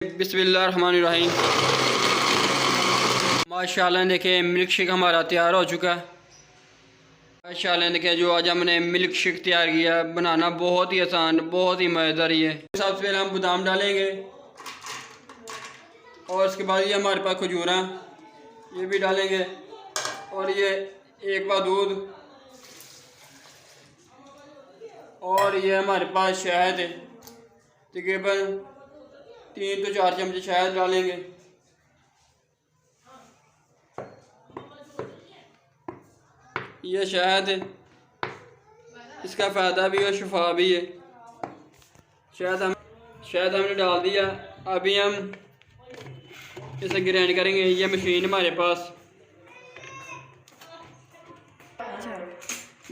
बिस्मिल्लाहिर्रहमानिर्रहीम। माशाल्लाह देखिए मिल्क शेक हमारा तैयार हो चुका है। माशाल्लाह देखिए जो आज हमने मिल्क शेक तैयार किया, बनाना बहुत ही आसान, बहुत ही मज़ेदार है। सबसे पहले हम बादाम डालेंगे और उसके बाद ये हमारे पास खजूर हैं, ये भी डालेंगे। और ये एक पाव दूध और ये हमारे पास शहद है, तकरीबन 3 से 4 चमचे शहद डालेंगे। ये शहद है, इसका फ़ायदा भी है, शिफा भी है। शहद हमने डाल दिया। अभी हम इसे ग्राइंड करेंगे। ये मशीन हमारे पास,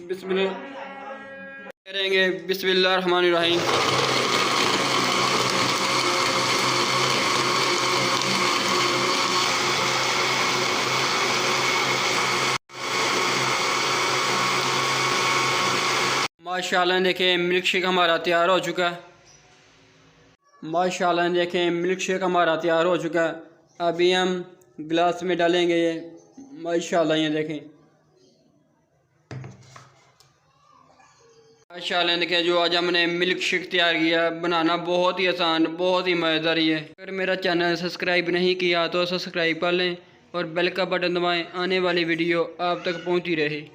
बिस्मिल्लाह करेंगे। बिस्मिल्लाहिर्रहमानिर्रहीम। माशाल्लाह देखिए मिल्क शेक हमारा तैयार हो चुका है। माशाल्लाह देखें मिल्क शेक हमारा तैयार हो चुका है। अभी हम गिलास में डालेंगे ये। माशाल्लाह ये देखें। माशाल्लाह देखिए जो आज हमने मिल्क शेक तैयार किया, बनाना बहुत ही आसान, बहुत ही मज़ेदार है। अगर मेरा चैनल सब्सक्राइब नहीं किया तो सब्सक्राइब कर लें और बेल का बटन दबाएं, आने वाली वीडियो आप तक पहुंचती रहे।